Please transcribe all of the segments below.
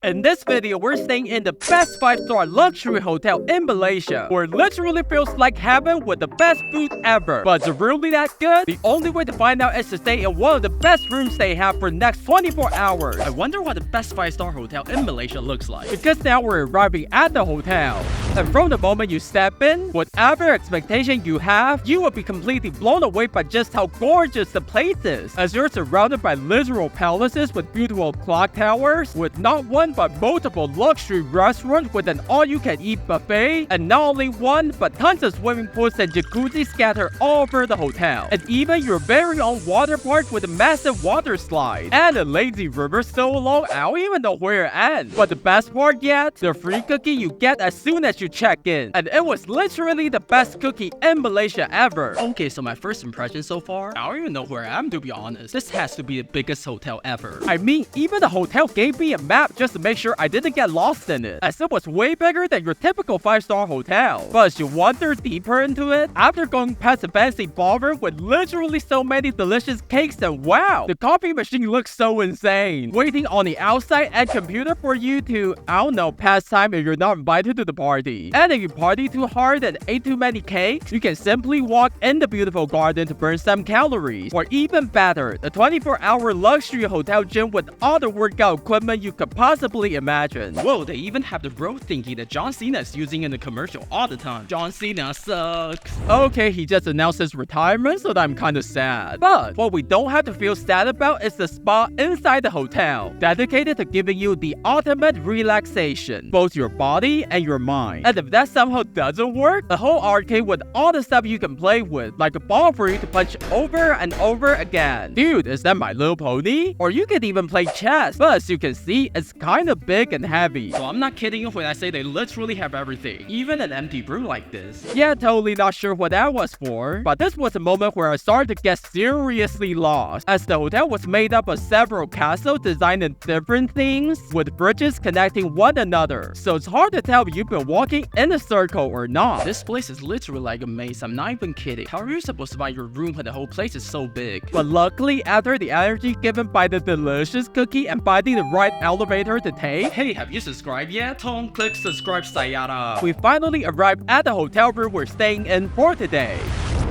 In this video, we're staying in the best 5-star luxury hotel in Malaysia, where it literally feels like heaven with the best food ever. But is it really that good? The only way to find out is to stay in one of the best rooms they have for the next 24 hours. I wonder what the best 5-star hotel in Malaysia looks like. Because now we're arriving at the hotel. And from the moment you step in, whatever expectation you have, you will be completely blown away by just how gorgeous the place is. As you're surrounded by literal palaces with beautiful clock towers, with not one but multiple luxury restaurants with an all-you-can-eat buffet, and not only one, but tons of swimming pools and jacuzzi scattered all over the hotel. And even your very own water park with a massive water slide. And a lazy river so long, I don't even know where it ends. But the best part yet, the free cookie you get as soon as you check in. And it was literally the best cookie in Malaysia ever. Okay, so my first impression so far, I don't even know where I am, to be honest. This has to be the biggest hotel ever. I mean, even the hotel gave me a map just to make sure I didn't get lost in it, as it was way bigger than your typical 5-star hotel. But as you wander deeper into it, after going past the fancy ballroom with literally so many delicious cakes, and wow, the coffee machine looks so insane, waiting on the outside and computer for you to, I don't know, pass time if you're not invited to the party. And if you party too hard and ate too many cakes, you can simply walk in the beautiful garden to burn some calories. Or even better, the 24-hour luxury hotel gym with all the workout equipment you could possibly imagine. Whoa, they even have the road thingy that John Cena is using in the commercial all the time. John Cena sucks. Okay, he just announced his retirement, so I'm kinda sad. But what we don't have to feel sad about is the spa inside the hotel, dedicated to giving you the ultimate relaxation, both your body and your mind. And if that somehow doesn't work, the whole arcade with all the stuff you can play with, like a ball for you to punch over and over again. Dude, is that My Little Pony? Or you can even play chess, but as you can see, it's kinda big and heavy. So I'm not kidding you when I say they literally have everything, even an empty room like this. Yeah, totally not sure what that was for, but this was a moment where I started to get seriously lost, as the hotel was made up of several castles designed in different things, with bridges connecting one another. So it's hard to tell if you've been walking in a circle or not. This place is literally like a maze, I'm not even kidding. How are you supposed to find your room when the whole place is so big? But luckily, after the energy given by the delicious cookie and finding the right elevator to take, hey, have you subscribed yet? Don't click subscribe, sayada. We finally arrived at the hotel room we're staying in for today.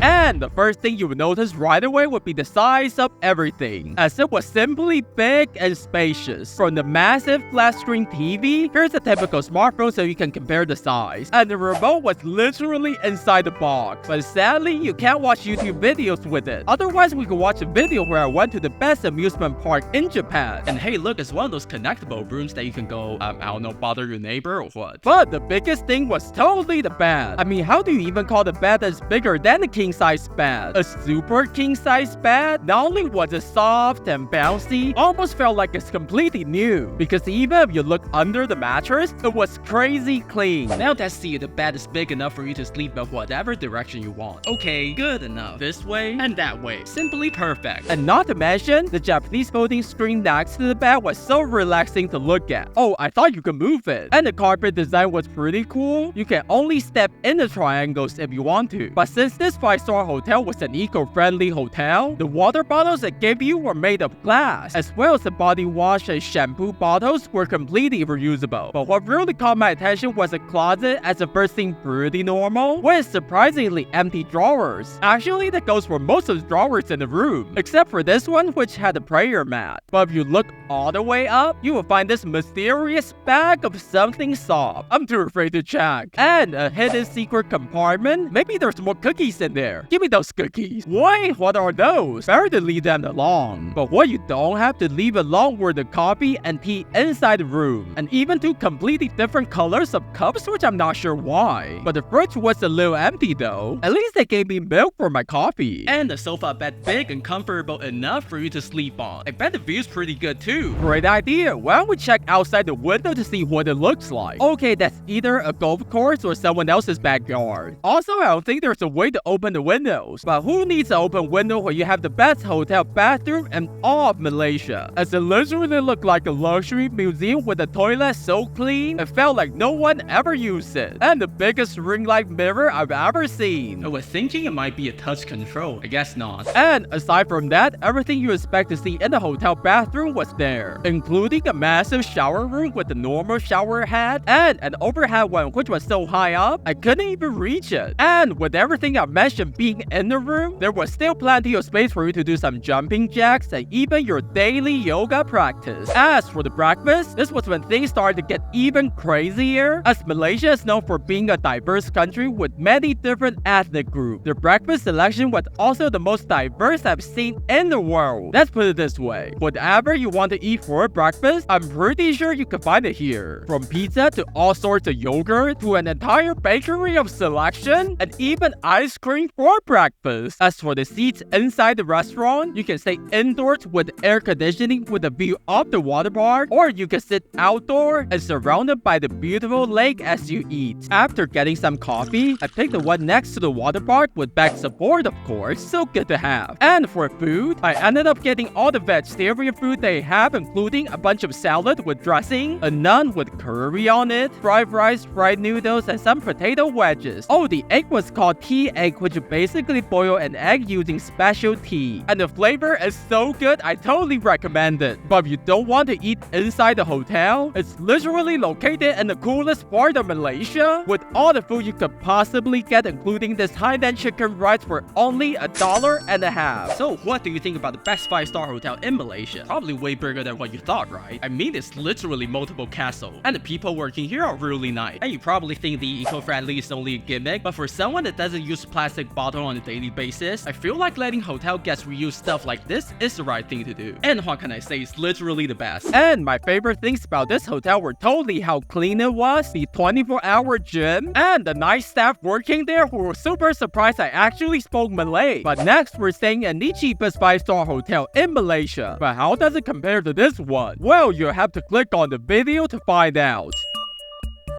And the first thing you would notice right away would be the size of everything, as it was simply big and spacious. From the massive flat screen TV, here's a typical smartphone so you can compare the size. And the remote was literally inside the box. But sadly, you can't watch YouTube videos with it. Otherwise, we could watch a video where I went to the best amusement park in Japan. And hey, look, it's one of those connectable rooms that you can go, I don't know, bother your neighbor or what. But the biggest thing was totally the bed. I mean, how do you even call the bed that's bigger than the king-size bed? A super king-size bed? Not only was it soft and bouncy, almost felt like it's completely new, because even if you look under the mattress, it was crazy clean. Now that's see, the bed is big enough for you to sleep in whatever direction you want. Okay, good enough. This way and that way. Simply perfect. And not to mention, the Japanese folding screen next to the bed was so relaxing to look at. Oh, I thought you could move it. And the carpet design was pretty cool. You can only step in the triangles if you want to. But since this 5-star hotel was an eco-friendly hotel, the water bottles it gave you were made of glass, as well as the body wash and shampoo bottles were completely reusable. But what really caught my attention was a closet, as the first thing pretty normal, with surprisingly empty drawers. Actually, that goes for most of the drawers in the room, except for this one, which had a prayer mat. But if you look all the way up, you will find this mysterious bag of something soft. I'm too afraid to check. And a hidden secret compartment. Maybe there's more cookies in there. Give me those cookies. Wait, what are those? Better to leave them alone. But what you don't have to leave alone were the coffee and tea inside the room. And even two completely different colors of cups, which I'm not sure why. But the fridge was a little empty though. At least they gave me milk for my coffee. And the sofa bed big and comfortable enough for you to sleep on. I bet the view's pretty good too. Great idea. Why don't we check outside the window to see what it looks like? Okay, that's either a golf course or someone else's backyard. Also, I don't think there's a way to open the the windows. But who needs an open window when you have the best hotel bathroom in all of Malaysia? As it literally looked like a luxury museum with the toilet so clean, it felt like no one ever used it. And the biggest ring light mirror I've ever seen. I was thinking it might be a touch control. I guess not. And aside from that, everything you expect to see in the hotel bathroom was there, including a massive shower room with a normal shower head and an overhead one which was so high up, I couldn't even reach it. And with everything I mentioned being in the room, there was still plenty of space for you to do some jumping jacks and even your daily yoga practice. As for the breakfast, this was when things started to get even crazier, as Malaysia is known for being a diverse country with many different ethnic groups. The breakfast selection was also the most diverse I've seen in the world. Let's put it this way, whatever you want to eat for breakfast, I'm pretty sure you can find it here. From pizza to all sorts of yogurt to an entire bakery of selection and even ice cream for breakfast. As for the seats inside the restaurant, you can stay indoors with air conditioning with a view of the water park, or you can sit outdoor and surrounded by the beautiful lake as you eat. After getting some coffee, I picked the one next to the water park with back support, of course, so good to have. And for food, I ended up getting all the vegetarian food they have, including a bunch of salad with dressing, a naan with curry on it, fried rice, fried noodles, and some potato wedges. Oh, the egg was called tea egg, which you basically boil an egg using special tea. And the flavor is so good, I totally recommend it. But if you don't want to eat inside the hotel, it's literally located in the coolest part of Malaysia, with all the food you could possibly get, including this Hainan chicken rice for only $1.50. So what do you think about the best 5-star hotel in Malaysia? Probably way bigger than what you thought, right? I mean, it's literally multiple castles, and the people working here are really nice. And you probably think the eco-friendly is only a gimmick, but for someone that doesn't use plastic bottle on a daily basis, I feel like letting hotel guests reuse stuff like this is the right thing to do. And what can I say, it's literally the best. And my favorite things about this hotel were totally how clean it was, the 24-hour gym, and the nice staff working there who were super surprised I actually spoke Malay. But next, we're staying in the cheapest 5-star hotel in Malaysia. But how does it compare to this one? Well, you'll have to click on the video to find out.